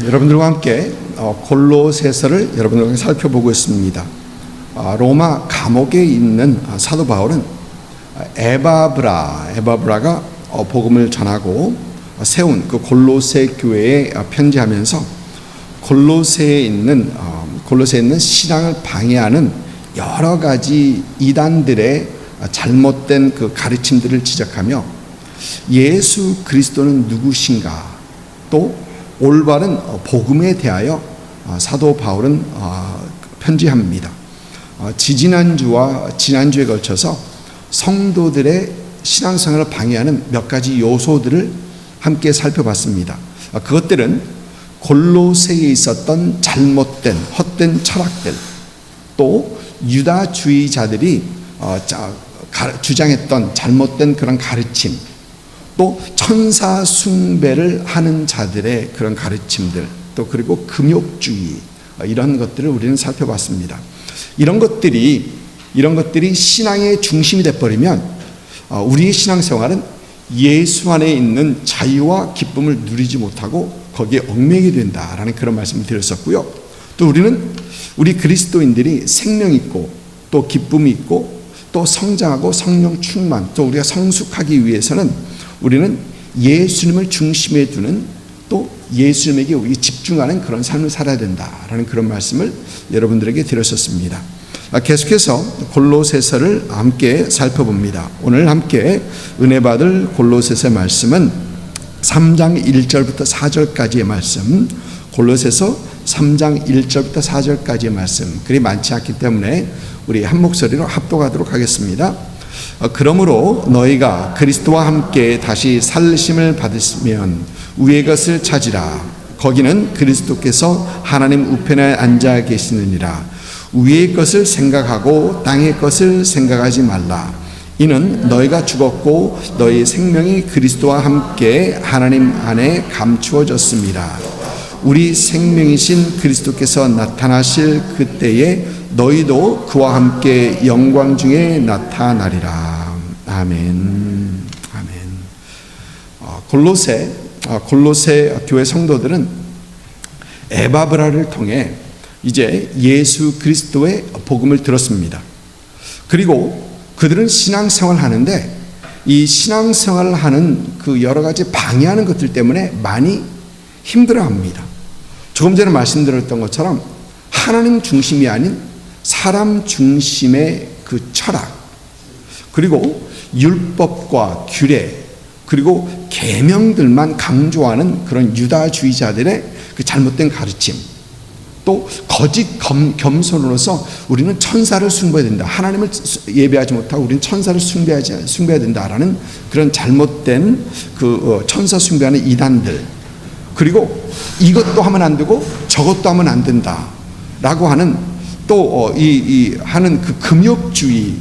여러분들과 함께 골로새서를 여러분들과 살펴보고 있습니다. 로마 감옥에 있는 사도 바울은 에바브라가 복음을 전하고 세운 그 골로새 교회에 편지하면서 골로새에 있는 신앙을 방해하는 여러 가지 이단들의 잘못된 그 가르침들을 지적하며 예수 그리스도는 누구신가, 또 올바른 복음에 대하여 사도 바울은 편지합니다. 지지난주와 지난주에 걸쳐서 성도들의 신앙생활을 방해하는 몇 가지 요소들을 함께 살펴봤습니다. 그것들은 골로새에 있었던 잘못된 헛된 철학들, 또 유다주의자들이 주장했던 잘못된 그런 가르침, 또 천사 숭배를 하는 자들의 그런 가르침들, 또 그리고 금욕주의, 이런 것들을 우리는 살펴봤습니다. 이런 것들이 신앙의 중심이 되어버리면 우리의 신앙생활은 예수 안에 있는 자유와 기쁨을 누리지 못하고 거기에 얽매이게 된다라는 그런 말씀을 드렸었고요. 또 우리 그리스도인들이 생명 있고 또 기쁨이 있고 또 성장하고 성령 충만, 또 우리가 성숙하기 위해서는 우리는 예수님을 중심에 두는, 또 예수님에게 우리 집중하는 그런 삶을 살아야 된다라는 그런 말씀을 여러분들에게 드렸었습니다. 계속해서 골로새서를 함께 살펴봅니다. 오늘 함께 은혜 받을 골로새서의 말씀은 3장 1절부터 4절까지의 말씀, 골로새서 3장 1절부터 4절까지의 말씀, 그리 많지 않기 때문에 우리 한 목소리로 합독하도록 하겠습니다. 그러므로 너희가 그리스도와 함께 다시 살리심을 받으시면 위의 것을 찾으라. 거기는 그리스도께서 하나님 우편에 앉아 계시느니라. 위의 것을 생각하고 땅의 것을 생각하지 말라. 이는 너희가 죽었고 너희 생명이 그리스도와 함께 하나님 안에 감추어졌습니다. 우리 생명이신 그리스도께서 나타나실 그때에 너희도 그와 함께 영광 중에 나타나리라. 아멘. 골로새 교회 성도들은 에바브라를 통해 이제 예수 그리스도의 복음을 들었습니다. 그리고 그들은 신앙생활을 하는데 이 신앙생활을 하는 그 여러 가지 방해하는 것들 때문에 많이 힘들어합니다. 조금 전에 말씀드렸던 것처럼 하나님 중심이 아닌 사람 중심의 그 철학, 그리고 율법과 규례, 그리고 계명들만 강조하는 그런 유다주의자들의 그 잘못된 가르침, 또 거짓 겸손으로서 우리는 천사를 숭배해야 된다, 하나님을 예배하지 못하고 우리는 천사를 숭배해야 된다라는 그런 잘못된 그 천사 숭배하는 이단들, 그리고 이것도 하면 안 되고 저것도 하면 안 된다라고 하는 또 하는 그 금욕주의,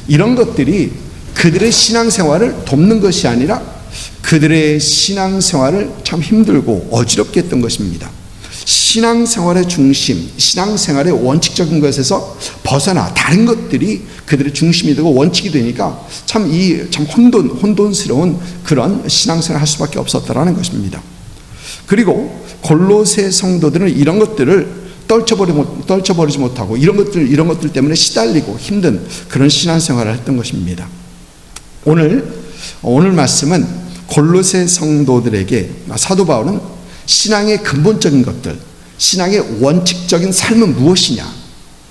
이런 것들이 그들의 신앙생활을 돕는 것이 아니라 그들의 신앙생활을 참 힘들고 어지럽게 했던 것입니다. 신앙생활의 중심, 신앙생활의 원칙적인 것에서 벗어나 다른 것들이 그들의 중심이 되고 원칙이 되니까 참 혼돈스러운 그런 신앙생활을 할 수밖에 없었다라는 것입니다. 그리고 골로새 성도들은 이런 것들을 떨쳐버리지 못하고 이런 것들 때문에 시달리고 힘든 그런 신앙생활을 했던 것입니다. 오늘 말씀은 골로새 성도들에게 사도 바울은 신앙의 근본적인 것들, 신앙의 원칙적인 삶은 무엇이냐,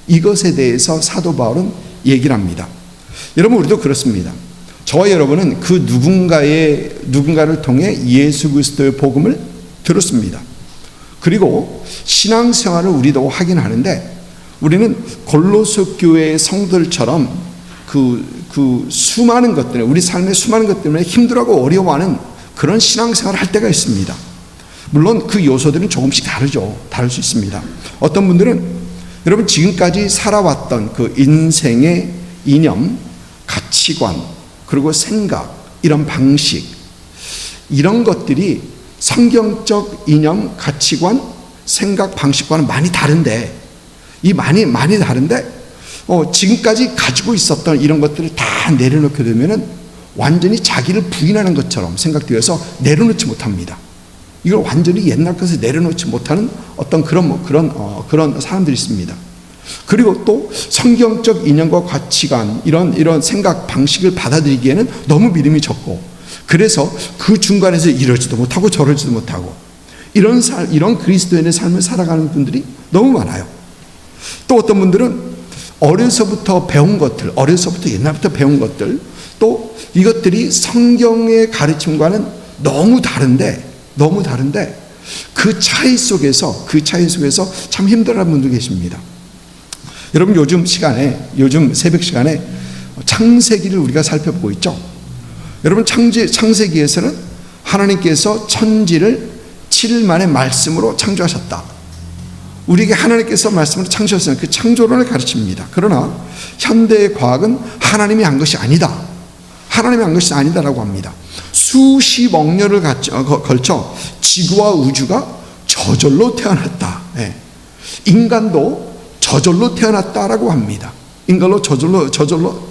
이것에 대해서 사도 바울은 얘기를 합니다. 여러분, 우리도 그렇습니다. 저와 여러분은 그 누군가를 통해 예수 그리스도의 복음을 들었습니다. 그리고 신앙생활을 우리도 하긴 하는데 우리는 골로새 교회의 성도들처럼 그 수많은 것 때문에, 우리 삶의 수많은 것 때문에 힘들어하고 어려워하는 그런 신앙생활을 할 때가 있습니다. 물론 그 요소들은 조금씩 다를 수 있습니다. 어떤 분들은 여러분 지금까지 살아왔던 그 인생의 이념, 가치관, 그리고 생각, 이런 방식, 이런 것들이 성경적 이념, 가치관, 생각, 방식과는 많이 다른데, 많이 다른데 지금까지 가지고 있었던 이런 것들을 다 내려놓게 되면은 완전히 자기를 부인하는 것처럼 생각되어서 내려놓지 못합니다. 이걸 완전히 옛날 것을 내려놓지 못하는 어떤 그런 사람들이 있습니다. 그리고 또 성경적 인연과 가치관, 이런 생각 방식을 받아들이기에는 너무 믿음이 적고, 그래서 그 중간에서 이러지도 못하고 저러지도 못하고, 이런 그리스도인의 삶을 살아가는 분들이 너무 많아요. 또 어떤 분들은 어려서부터 배운 것들, 옛날부터 배운 것들, 또 이것들이 성경의 가르침과는 너무 다른데 그 차이 속에서 참 힘들어하는 분들 계십니다. 여러분, 요즘 새벽 시간에 창세기를 우리가 살펴보고 있죠. 여러분, 창세기에서는 하나님께서 천지를 7일 만에 말씀으로 창조하셨다. 우리에게 하나님께서 말씀으로 창조하신 그 창조론을 가르칩니다. 그러나 현대의 과학은 하나님이 한 것이 아니다라고 합니다. 수십억 년을 걸쳐 지구와 우주가 저절로 태어났다. 인간도 저절로 태어났다라고 합니다. 인간도 저절로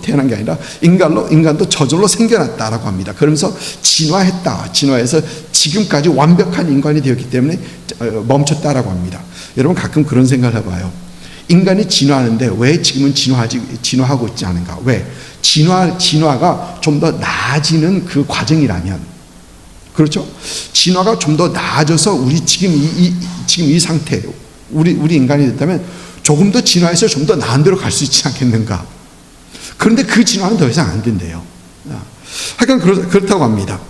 태어난 게 아니라 인간도 저절로 생겨났다라고 합니다. 그러면서 진화해서 지금까지 완벽한 인간이 되었기 때문에 멈췄다라고 합니다. 여러분, 가끔 그런 생각을 해봐요. 인간이 진화하는데 왜 지금은 진화하고 있지 않은가? 왜? 진화가 좀 더 나아지는 그 과정이라면, 그렇죠? 진화가 좀 더 나아져서 우리 지금 이 상태, 우리 인간이 됐다면 조금 더 진화해서 좀 더 나은 데로 갈 수 있지 않겠는가? 그런데 그 진화는 더 이상 안 된대요. 하여간 그렇다고 합니다.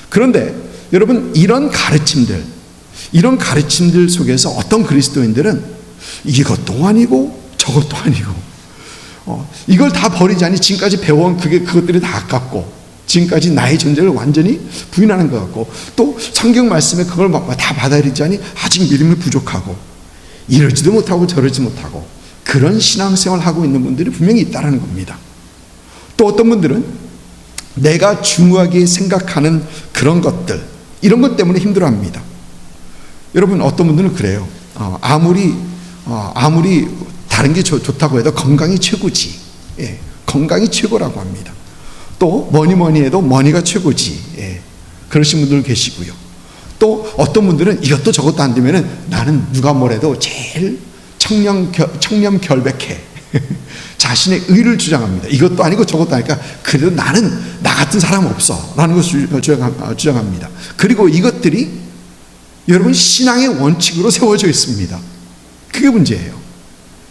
그런데 여러분, 이런 가르침들 속에서 어떤 그리스도인들은 이것도 아니고 저것도 아니고, 이걸 다 버리자니 지금까지 배워온 그것들이 다 아깝고, 지금까지 나의 존재를 완전히 부인하는 것 같고, 또 성경 말씀에 그걸 다 받아들이자니 아직 믿음이 부족하고, 이러지도 못하고 저러지 못하고, 그런 신앙생활을 하고 있는 분들이 분명히 있다는 겁니다. 또 어떤 분들은 내가 중요하게 생각하는 그런 것들, 이런 것 때문에 힘들어합니다. 여러분, 어떤 분들은 그래요. 아무리 다른 게 좋다고 해도 건강이 최고지. 건강이 최고라고 합니다. 또 뭐니 해도 머니가 최고지. 그러신 분들 계시고요. 또 어떤 분들은 이것도 저것도 안 되면은 나는 누가 뭐래도 제일 청렴결백해. 자신의 의를 주장합니다. 이것도 아니고 저것도 아니까 그래도 나는 나 같은 사람 없어 라는 것을 주장합니다. 그리고 이것들이 여러분 신앙의 원칙으로 세워져 있습니다. 그게 문제예요.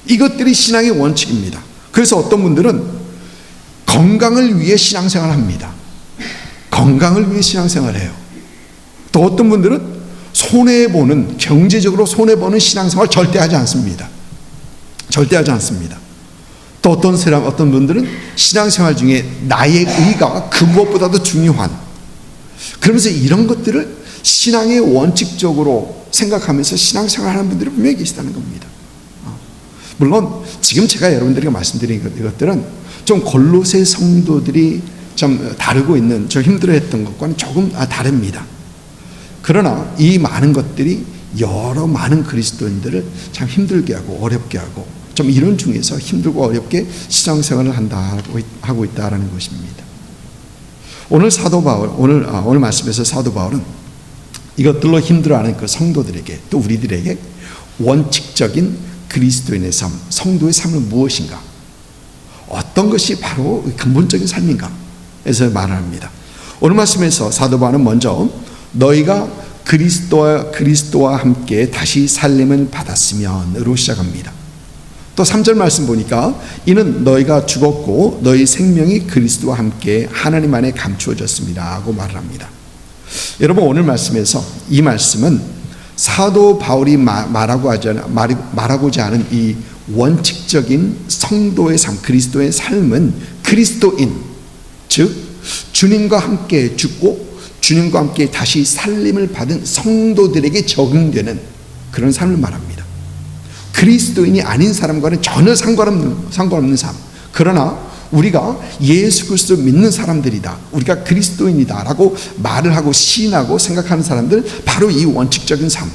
이것들이 신앙의 원칙입니다. 그래서 어떤 분들은 건강을 위해 신앙생활을 합니다. 건강을 위해 신앙생활을 해요. 또 어떤 분들은 경제적으로 손해보는 신앙생활을 절대 하지 않습니다. 또 어떤 분들은 신앙생활 중에 나의 의가 그 무엇보다도 중요한, 그러면서 이런 것들을 신앙의 원칙적으로 생각하면서 신앙생활 하는 분들이 분명히 계시다는 겁니다. 물론 지금 제가 여러분들에게 말씀드린 이것들은 좀 골로새 성도들이 좀 다루고 있는, 저 힘들어했던 것과는 조금 다릅니다. 그러나 이 많은 것들이 여러 많은 그리스도인들을 참 힘들게 하고 어렵게 하고, 좀 이런 중에서 힘들고 어렵게 신앙생활을 하고 있다라는 것입니다. 오늘 말씀에서 사도 바울은 이것들로 힘들어하는 그 성도들에게, 또 우리들에게 원칙적인 그리스도인의 삶, 성도의 삶은 무엇인가? 어떤 것이 바로 근본적인 삶인가? 에서 말을 합니다. 오늘 말씀에서 사도 바울은 먼저 너희가 그리스도와 함께 다시 살림을 받았으면으로 시작합니다. 또 3절 말씀 보니까 이는 너희가 죽었고 너희 생명이 그리스도와 함께 하나님 안에 감추어졌습니다 하고 말을 합니다. 여러분, 오늘 말씀에서 이 말씀은 사도 바울이 말하고자 하는 이 원칙적인 성도의 삶, 그리스도의 삶은 그리스도인, 즉 주님과 함께 죽고 주님과 함께 다시 살림을 받은 성도들에게 적용되는 그런 삶을 말합니다. 그리스도인이 아닌 사람과는 전혀 상관없는 삶. 그러나 우리가 예수 그리스도 믿는 사람들이다, 우리가 그리스도인이다 라고 말을 하고 시인하고 생각하는 사람들, 바로 이 원칙적인 삶,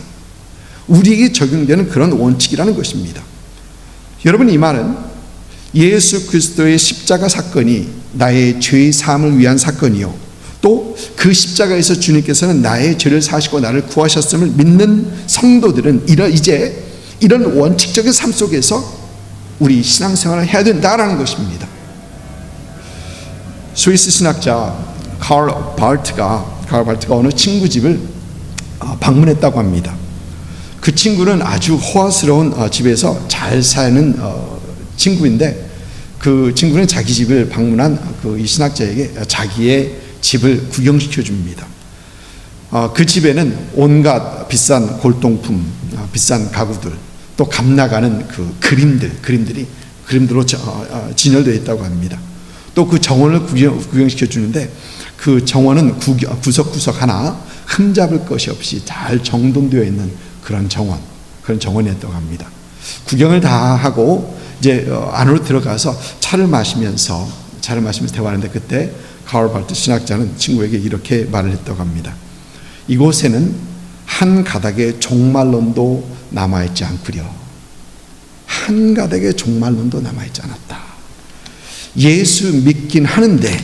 우리에게 적용되는 그런 원칙이라는 것입니다. 여러분, 이 말은 예수 그리스도의 십자가 사건이 나의 죄의 사함을 위한 사건이요, 또 그 십자가에서 주님께서는 나의 죄를 사시고 나를 구하셨음을 믿는 성도들은 이제 이런 원칙적인 삶 속에서 우리 신앙생활을 해야 된다라는 것입니다. 스위스 신학자 카를 발트가 어느 친구 집을 방문했다고 합니다. 그 친구는 아주 호화스러운 집에서 잘 사는 친구인데, 그 친구는 자기 집을 방문한 이 신학자에게 자기의 집을 구경시켜 줍니다. 그 집에는 온갖 비싼 골동품, 비싼 가구들, 또 값나가는 그 그림들로 진열되어 있다고 합니다. 또 그 정원을 구경시켜 주는데, 그 정원은 구석구석 하나 흠잡을 것이 없이 잘 정돈되어 있는 그런 정원이었다고 합니다. 구경을 다 하고 이제 안으로 들어가서 차를 마시면서 대화하는데, 그때 카를 발트 신학자는 친구에게 이렇게 말을 했다고 합니다. 이곳에는 한 가닥의 종말론도 남아있지 않구려. 한 가닥의 종말론도 남아있지 않았다. 예수 믿긴 하는데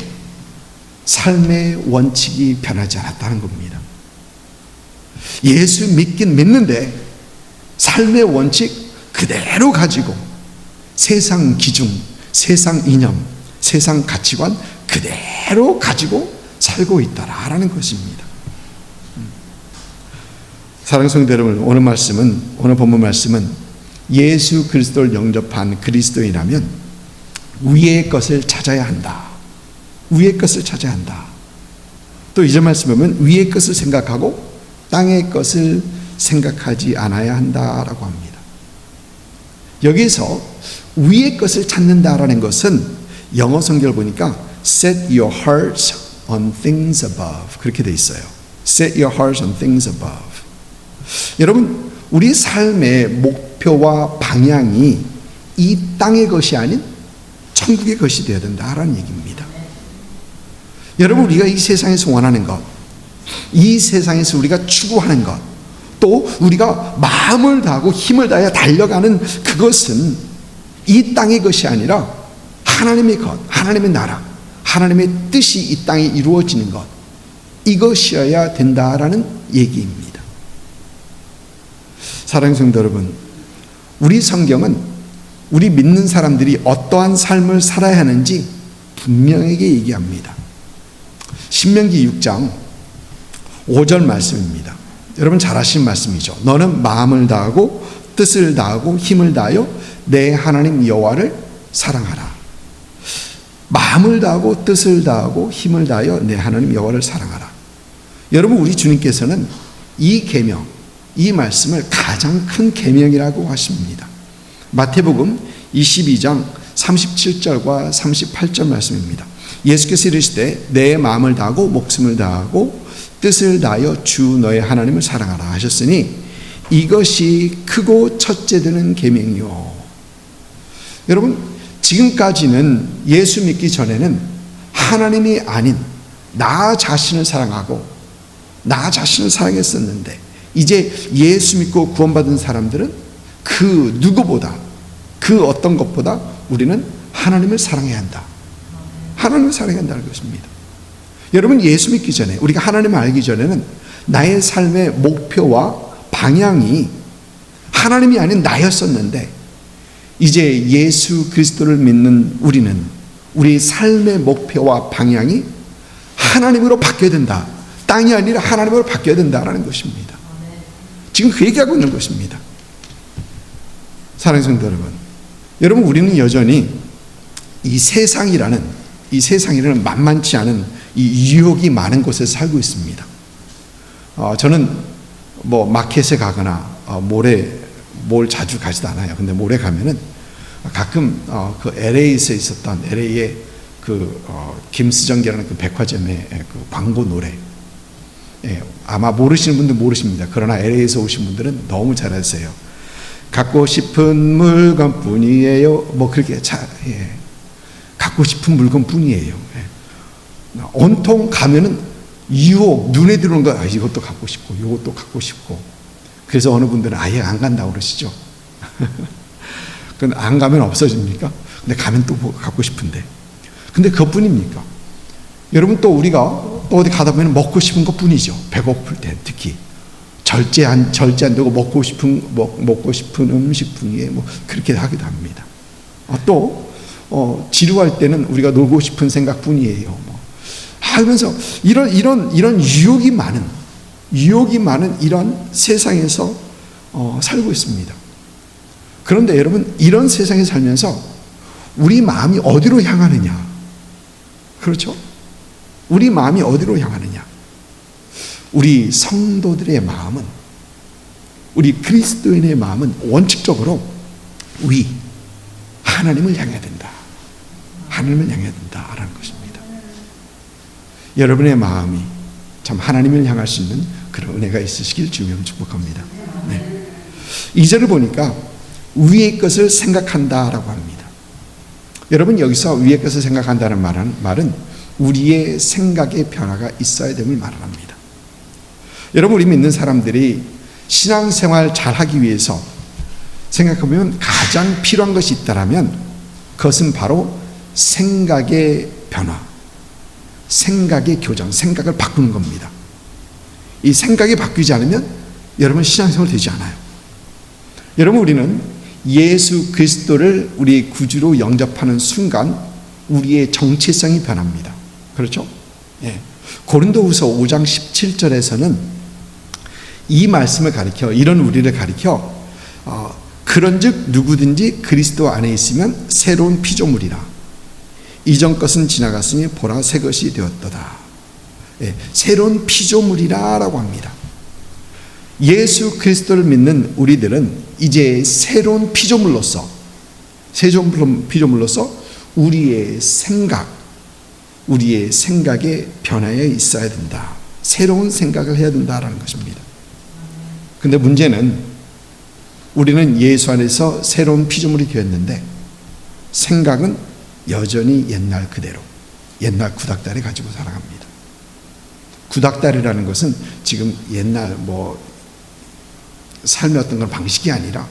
삶의 원칙이 변하지 않았다는 겁니다. 예수 믿긴 믿는데 삶의 원칙 그대로 가지고 세상 기준, 세상 이념, 세상 가치관 그대로 가지고 살고 있다라는 것입니다. 사랑하는 성도 여러분, 오늘 본문 말씀은 예수 그리스도를 영접한 그리스도인이라면 위의 것을 찾아야 한다. 위의 것을 찾아야 한다. 또 이전 말씀 보면 위의 것을 생각하고 땅의 것을 생각하지 않아야 한다라고 합니다. 여기서 위의 것을 찾는다라는 것은 영어 성경을 보니까 set your hearts on things above 그렇게 돼 있어요. set your hearts on things above. 여러분, 우리 삶의 목표와 방향이 이 땅의 것이 아닌 천국의 것이 되어야 된다라는 얘기입니다. 여러분, 우리가 이 세상에서 원하는 것, 이 세상에서 우리가 추구하는 것, 또 우리가 마음을 다하고 힘을 다해 달려가는 그것은 이 땅의 것이 아니라 하나님의 것, 하나님의 나라, 하나님의 뜻이 이 땅에 이루어지는 것, 이것이어야 된다라는 얘기입니다. 사랑하는 성도 여러분, 우리 성경은 우리 믿는 사람들이 어떠한 삶을 살아야 하는지 분명하게 얘기합니다. 신명기 6장 5절 말씀입니다. 여러분 잘 아시는 말씀이죠. 너는 마음을 다하고 뜻을 다하고 힘을 다하여 내 하나님 여호와를 사랑하라. 마음을 다하고 뜻을 다하고 힘을 다하여 내 하나님 여호와를 사랑하라. 여러분, 우리 주님께서는 이 계명, 이 말씀을 가장 큰 계명이라고 하십니다. 마태복음 22장 37절과 38절 말씀입니다. 예수께서 이르시되 내 마음을 다하고 목숨을 다하고 뜻을 다하여 주 너의 하나님을 사랑하라 하셨으니 이것이 크고 첫째 되는 계명이요. 여러분, 지금까지는 예수 믿기 전에는 하나님이 아닌 나 자신을 사랑하고 나 자신을 사랑했었는데, 이제 예수 믿고 구원받은 사람들은 그 누구보다, 그 어떤 것보다 우리는 하나님을 사랑해야 한다. 하나님을 사랑해야 한다는 것입니다. 여러분, 예수 믿기 전에, 우리가 하나님을 알기 전에는 나의 삶의 목표와 방향이 하나님이 아닌 나였었는데, 이제 예수 그리스도를 믿는 우리는 우리 삶의 목표와 방향이 하나님으로 바뀌어야 된다. 땅이 아니라 하나님으로 바뀌어야 된다라는 것입니다. 지금 그 얘기하고 있는 것입니다. 사랑하는 성도 여러분, 우리는 여전히 이 세상이라는 만만치 않은 이 유혹이 많은 곳에서 살고 있습니다. 저는 마켓에 가거나 몰 자주 가지도 않아요. 근데 몰에 가면은 가끔 그 LA에서 있었던 LA의 김수정기라는 그 백화점의 그 광고 노래, 아마 모르시는 분들 모르십니다. 그러나 LA에서 오신 분들은 너무 잘 아세요. 갖고 싶은 물건뿐이에요. 그렇게 갖고 싶은 물건뿐이에요. 온통 가면은 유혹, 눈에 들어오는 거, 이것도 갖고 싶고 이것도 갖고 싶고. 그래서 어느 분들은 아예 안 간다고 그러시죠. 근데 안 가면 없어집니까? 근데 가면 또 갖고 싶은데. 근데 그것뿐입니까? 여러분, 또 우리가 또 어디 가다 보면 먹고 싶은 것 뿐이죠. 배고플 때 특히. 절제 안 되고 먹고 싶은 음식뿐이에 그렇게 하기도 합니다. 또 지루할 때는 우리가 놀고 싶은 생각뿐이에요. 하면서 이런 유혹이 많은 이런 세상에서 살고 있습니다. 그런데 여러분, 이런 세상에 살면서 우리 마음이 어디로 향하느냐? 그렇죠? 우리 마음이 어디로 향하느냐? 우리 성도들의 마음은, 우리 그리스도인의 마음은 원칙적으로 하나님을 향해야 된다. 하나님을 향해야 된다라는 것입니다. 여러분의 마음이 참 하나님을 향할 수 있는 그런 은혜가 있으시길 주님 축복합니다. 네. 2절을 보니까 위의 것을 생각한다라고 합니다. 여러분, 여기서 위의 것을 생각한다는 말은 우리의 생각의 변화가 있어야 됨을 말합니다. 여러분, 우리 믿는 사람들이 신앙생활 잘하기 위해서 생각해보면 가장 필요한 것이 있다면 그것은 바로 생각의 변화, 생각의 교정, 생각을 바꾸는 겁니다. 이 생각이 바뀌지 않으면 여러분 신앙생활 되지 않아요. 여러분, 우리는 예수 그리스도를 우리 구주로 영접하는 순간 우리의 정체성이 변합니다. 그렇죠? 예. 고린도후서 5장 17절에서는 이 말씀을 가리켜, 이런 우리를 가리켜 그런즉 누구든지 그리스도 안에 있으면 새로운 피조물이라. 이전 것은 지나갔으니 보라 새 것이 되었도다. 예, 새로운 피조물이라라고 합니다. 예수 그리스도를 믿는 우리들은 이제 새로운 피조물로서 우리의 생각의 변화에 있어야 된다. 새로운 생각을 해야 된다라는 것입니다. 근데 문제는 우리는 예수 안에서 새로운 피조물이 되었는데 생각은 여전히 옛날 그대로, 옛날 구닥다리 가지고 살아갑니다. 구닥다리라는 것은 지금 옛날 삶의 어떤 건 방식이 아니라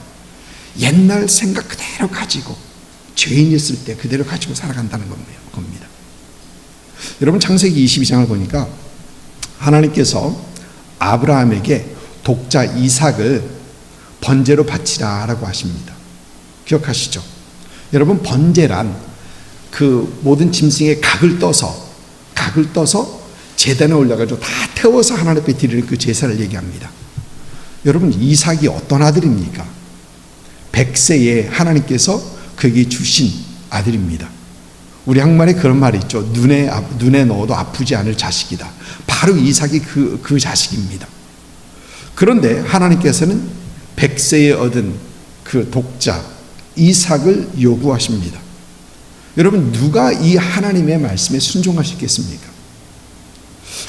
옛날 생각 그대로 가지고 죄인이었을 때 그대로 가지고 살아간다는 겁니다. 여러분, 창세기 22장을 보니까 하나님께서 아브라함에게 독자 이삭을 번제로 바치라라고 하십니다. 기억하시죠? 여러분, 번제란 그 모든 짐승의 각을 떠서 제단에 올려가지고 다 태워서 하나님 앞에 드리는 그 제사를 얘기합니다. 여러분, 이삭이 어떤 아들입니까? 100세에 하나님께서 그에게 주신 아들입니다. 우리 한국말에 그런 말이 있죠. 눈에 넣어도 아프지 않을 자식이다. 바로 이삭이 그 자식입니다. 그런데 하나님께서는 100세에 얻은 그 독자 이삭을 요구하십니다. 여러분, 누가 이 하나님의 말씀에 순종할 수 있겠습니까?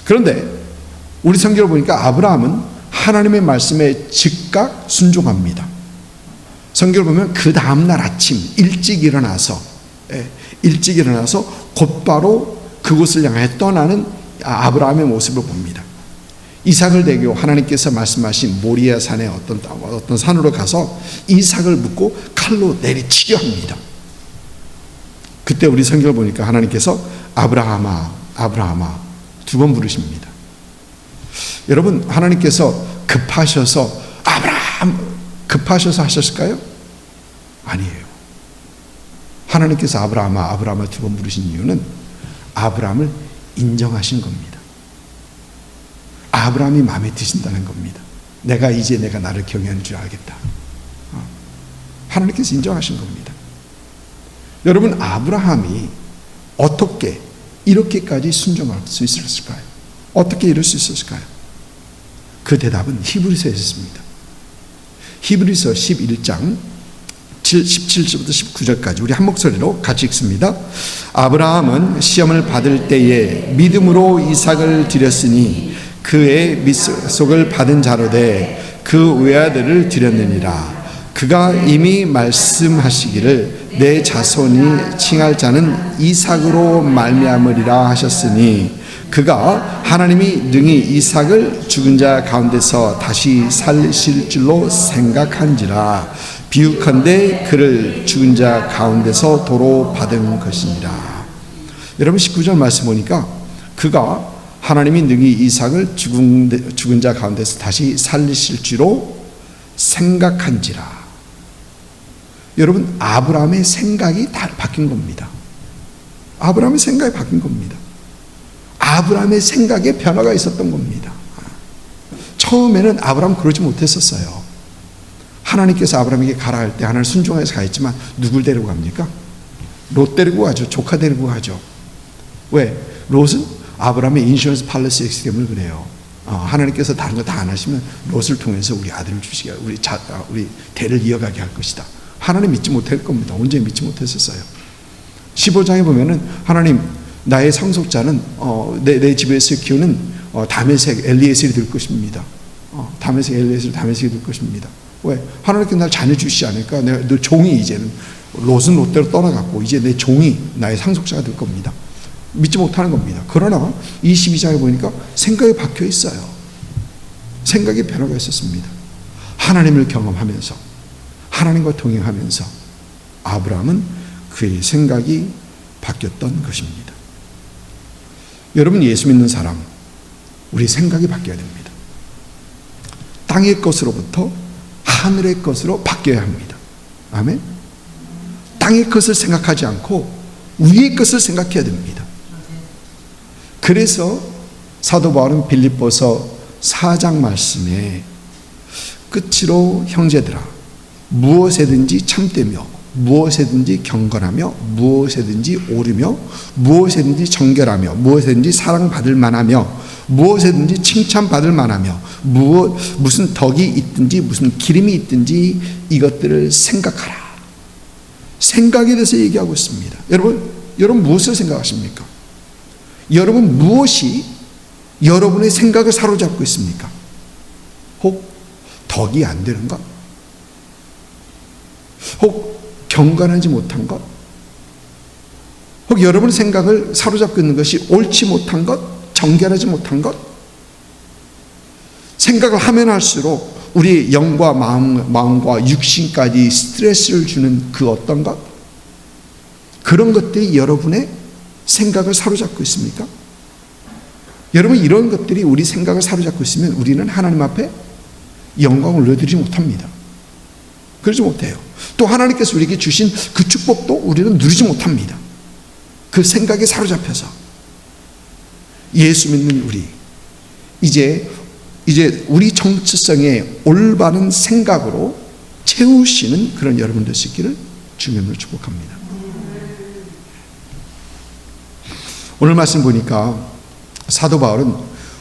그런데 우리 성경을 보니까 아브라함은 하나님의 말씀에 즉각 순종합니다. 성경을 보면 그 다음날 아침 일찍 일어나서 곧바로 그곳을 향해 떠나는 아브라함의 모습을 봅니다. 이삭을 데리고 하나님께서 말씀하신 모리아 산의 어떤 산으로 가서 이삭을 묶고 칼로 내리치려 합니다. 그때 우리 성경을 보니까 하나님께서 아브라함아, 아브라함아 두 번 부르십니다. 여러분, 하나님께서 급하셔서 하셨을까요? 아니에요. 하나님께서 아브라함아, 아브라함아 두 번 부르신 이유는 아브라함을 인정하신 겁니다. 아브라함이 마음에 드신다는 겁니다. 내가 나를 경외하는 줄 알겠다. 하나님께서 인정하신 겁니다. 여러분, 아브라함이 어떻게 이렇게까지 순종할 수 있었을까요? 어떻게 이럴 수 있었을까요? 그 대답은 히브리서에 있습니다. 히브리서 11장 17절부터 19절까지 우리 한 목소리로 같이 읽습니다. 아브라함은 시험을 받을 때에 믿음으로 이삭을 드렸으니 그의 밑속을 받은 자로 돼 그 외아들을 드렸느니라. 그가 이미 말씀하시기를 내 자손이 칭할 자는 이삭으로 말미암으리라 하셨으니 그가 하나님이 능히 이삭을 죽은 자 가운데서 다시 살리실 줄로 생각한지라. 비유컨대 그를 죽은 자 가운데서 도로 받은 것이니라. 여러분, 19절 말씀 보니까 그가 하나님이 능히 이삭을 죽은 자 가운데서 다시 살리실 줄로 생각한지라. 여러분, 아브라함의 생각이 다 바뀐 겁니다. 아브라함의 생각이 바뀐 겁니다. 아브라함의 생각에 변화가 있었던 겁니다. 처음에는 아브라함 그러지 못했었어요. 하나님께서 아브라함에게 가라 할 때 하나님 순종해서 가했지만 누굴 데리고 갑니까? 롯 데리고 가죠. 조카 데리고 가죠. 왜? 롯은 아브라함의 인슈런스 팔리시 때문에 그래요. 하나님께서 다른 거 다 안 하시면 롯을 통해서 우리 아들을 주시게, 우리 대를 이어가게 할 것이다. 하나님 믿지 못할 겁니다. 언제 믿지 못했었어요. 15장에 보면은 하나님, 나의 상속자는 내 집에서 키우는 다메섹 엘리에셀이 될 것입니다. 다메섹 엘리에셀 다메섹이 될 것입니다. 왜? 하나님께서 날 자녀 주시지 않을까? 너 종이 이제는 롯은 롯대로 떠나갔고 이제 내 종이 나의 상속자가 될 겁니다. 믿지 못하는 겁니다. 그러나 22장에 보니까 생각이 박혀 있어요. 생각이 변화가 있었습니다. 하나님을 경험하면서, 하나님과 동행하면서 아브라함은 그의 생각이 바뀌었던 것입니다. 여러분, 예수 믿는 사람, 우리 생각이 바뀌어야 됩니다. 땅의 것으로부터 하늘의 것으로 바뀌어야 합니다. 아멘. 땅의 것을 생각하지 않고 위의 것을 생각해야 됩니다. 그래서 사도 바울은 빌립보서 4장 말씀에 끝으로 형제들아, 무엇에든지 참되며 무엇에든지 경건하며 무엇에든지 오르며 무엇에든지 정결하며 무엇에든지 사랑받을 만하며 무엇에든지 칭찬받을 만하며 무슨 덕이 있든지 무슨 기름이 있든지 이것들을 생각하라. 생각에 대해서 얘기하고 있습니다. 여러분 무엇을 생각하십니까? 여러분 무엇이 여러분의 생각을 사로잡고 있습니까? 혹 덕이 안 되는 것? 혹 경건하지 못한 것? 혹 여러분의 생각을 사로잡고 있는 것이 옳지 못한 것? 정결하지 못한 것? 생각을 하면 할수록 우리 영과 마음과 육신까지 스트레스를 주는 그 어떤 것? 그런 것들이 여러분의 생각을 사로잡고 있습니까? 여러분, 이런 것들이 우리 생각을 사로잡고 있으면 우리는 하나님 앞에 영광을 올려드리지 못합니다. 그러지 못해요. 또 하나님께서 우리에게 주신 그 축복도 우리는 누리지 못합니다. 그 생각에 사로잡혀서. 예수 믿는 우리, 이제 우리 정체성의 올바른 생각으로 채우시는 그런 여러분 될 수 있기를 주님으로 축복합니다. 오늘 말씀 보니까 사도 바울은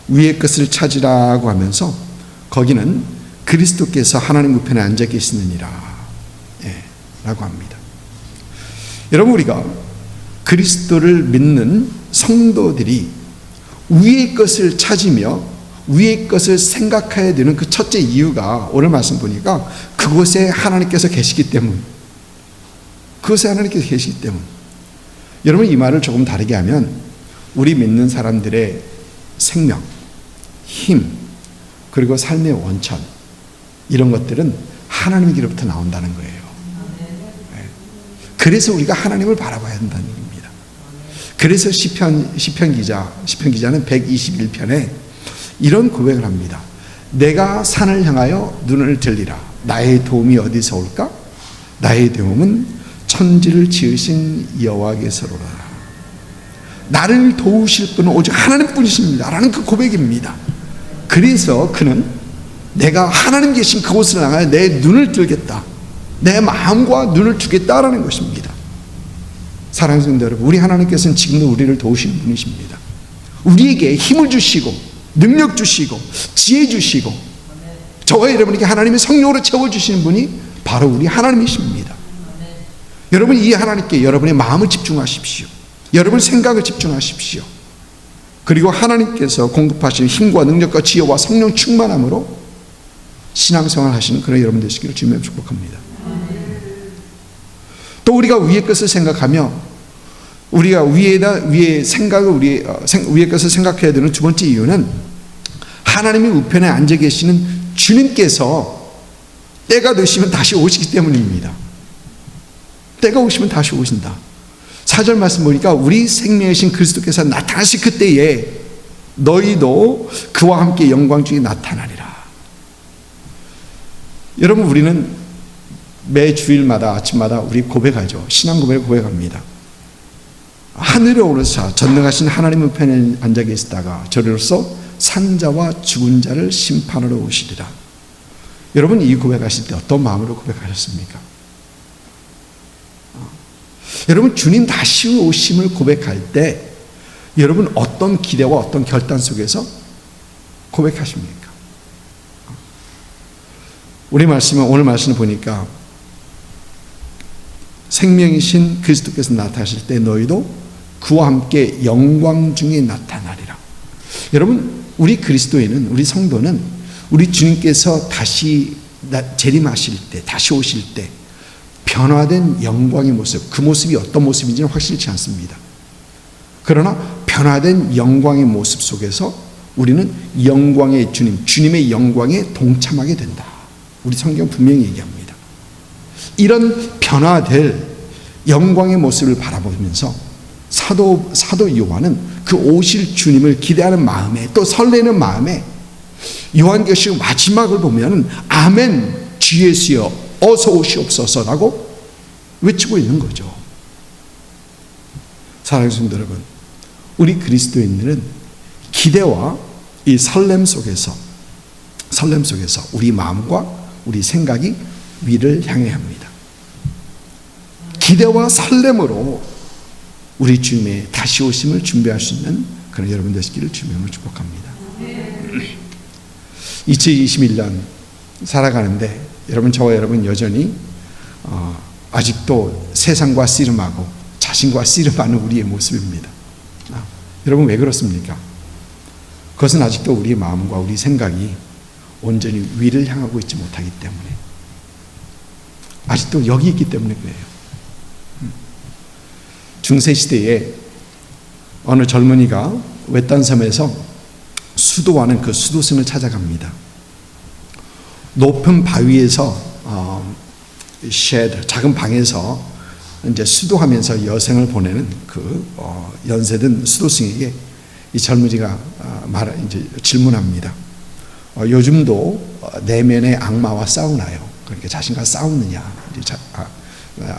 위의 것을 찾으라고 하면서 거기는 그리스도께서 하나님 우편에 앉아 계시느니라 라고 합니다. 여러분, 우리가 그리스도를 믿는 성도들이 위의 것을 찾으며 위의 것을 생각해야 되는 그 첫째 이유가 오늘 말씀 보니까 그곳에 하나님께서 계시기 때문, 그곳에 하나님께서 계시기 때문. 여러분, 이 말을 조금 다르게 하면 우리 믿는 사람들의 생명, 힘, 그리고 삶의 원천, 이런 것들은 하나님에게로부터 나온다는 거예요. 그래서 우리가 하나님을 바라봐야 한다는 얘기입니다. 그래서 시편 기자는 121편에 이런 고백을 합니다. 내가 산을 향하여 눈을 들리라. 나의 도움이 어디서 올까? 나의 도움은 천지를 지으신 여호와께서로라. 나를 도우실 분은 오직 하나님뿐이십니다 라는 그 고백입니다. 그래서 그는 내가 하나님 계신 그곳을 향하여 내 눈을 들겠다, 내 마음과 눈을 두겠다라는 것입니다. 사랑하는 성도 여러분, 우리 하나님께서는 지금도 우리를 도우시는 분이십니다. 우리에게 힘을 주시고 능력 주시고 지혜 주시고 저와 여러분에게 하나님의 성령으로 채워주시는 분이 바로 우리 하나님이십니다. 여러분, 이 하나님께 여러분의 마음을 집중하십시오. 여러분의 생각을 집중하십시오. 그리고 하나님께서 공급하시는 힘과 능력과 지혜와 성령 충만함으로 신앙생활 하시는 그런 여러분 되시기를 주님의 축복합니다. 또 우리가 위의 것을 생각하며 우리가 위의 것을 생각해야 되는 두 번째 이유는 하나님의 우편에 앉아 계시는 주님께서 때가 되시면 다시 오시기 때문입니다. 때가 오시면 다시 오신다. 4절 말씀 보니까 우리 생명이신 그리스도께서 나타나실 그때에 너희도 그와 함께 영광 중에 나타나리라. 여러분, 우리는 매 주일마다 아침마다 우리 고백하죠. 신앙 고백을 고백합니다. 하늘에 오르사 전능하신 하나님의 편에 앉아 계시다가 저리로서 산자와 죽은 자를 심판하러 오시리라. 여러분, 이 고백하실 때 어떤 마음으로 고백하셨습니까? 여러분, 주님 다시 오심을 고백할 때 여러분 어떤 기대와 어떤 결단 속에서 고백하십니까? 우리 말씀은, 오늘 말씀을 보니까 생명이신 그리스도께서 나타나실 때 너희도 그와 함께 영광 중에 나타나리라. 여러분, 우리 그리스도인은, 우리 성도는 우리 주님께서 다시 재림하실 때, 다시 오실 때 변화된 영광의 모습, 그 모습이 어떤 모습인지는 확실치 않습니다. 그러나 변화된 영광의 모습 속에서 우리는 영광의 주님, 주님의 영광에 동참하게 된다. 우리 성경 분명히 얘기합니다. 이런 변화될 영광의 모습을 바라보면서 사도 요한은 그 오실 주님을 기대하는 마음에, 또 설레는 마음에 요한계시록 마지막을 보면 아멘 주 예수여 어서 오시옵소서라고 외치고 있는 거죠. 사랑하는 성도 여러분, 우리 그리스도인들은 기대와 이 설렘 속에서 우리 마음과 우리 생각이 위를 향해야 합니다. 기대와 설렘으로 우리 주님의 다시 오심을 준비할 수 있는 그런 여러분 되시기를 주님으로 축복합니다. 2021년 살아가는데 여러분, 저와 여러분 여전히 아직도 세상과 씨름하고 자신과 씨름하는 우리의 모습입니다. 여러분, 왜 그렇습니까? 그것은 아직도 우리의 마음과 우리 생각이 온전히 위를 향하고 있지 못하기 때문에, 아직도 여기 있기 때문에 그래요. 중세시대에 어느 젊은이가 외딴 섬에서 수도하는 그 수도승을 찾아갑니다. 높은 바위에서 작은 방에서 이제 수도하면서 여생을 보내는 그 연세든 수도승에게 이 젊은이가 이제 질문합니다. 요즘도 내면의 악마와 싸우나요? 그러니까 자신과 싸우느냐,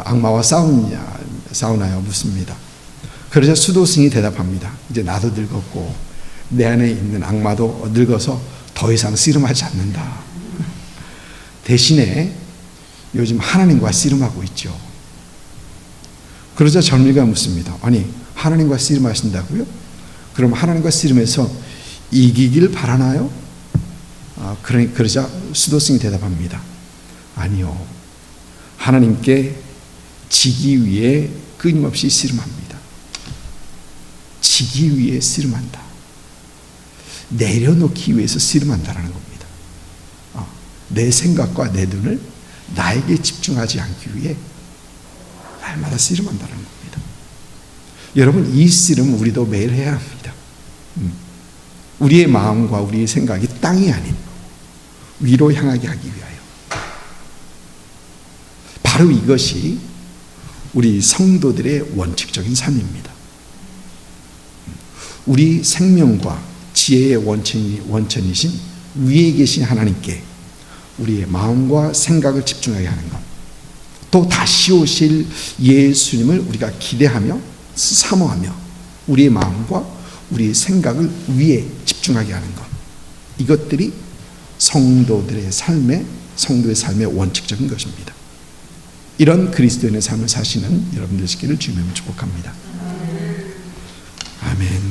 악마와 싸우나요? 묻습니다. 그러자 수도승이 대답합니다. 이제 나도 늙었고 내 안에 있는 악마도 늙어서 더 이상 씨름하지 않는다. 대신에 요즘 하나님과 씨름하고 있죠. 그러자 젊은이가 묻습니다. 아니, 하나님과 씨름하신다고요? 그럼 하나님과 씨름해서 이기길 바라나요? 그러자 수도승이 대답합니다. 아니요, 하나님께 지기 위해 끊임없이 씨름합니다. 지기 위해 씨름한다. 내려놓기 위해서 씨름한다라는 겁니다. 내 생각과 내 눈을 나에게 집중하지 않기 위해 날마다 씨름한다는 겁니다. 여러분, 이 씨름 우리도 매일 해야 합니다. 우리의 마음과 우리의 생각이 땅이 아닌 위로 향하게 하기 위하여. 바로 이것이 우리 성도들의 원칙적인 삶입니다. 우리 생명과 지혜의 원천이신 위에 계신 하나님께 우리의 마음과 생각을 집중하게 하는 것, 또 다시 오실 예수님을 우리가 기대하며 사모하며 우리의 마음과 우리의 생각을 위에 집중하게 하는 것, 이것들이 성도의 삶의 원칙적인 것입니다. 이런 그리스도인의 삶을 사시는 여러분들 되시기를 주님으로 축복합니다.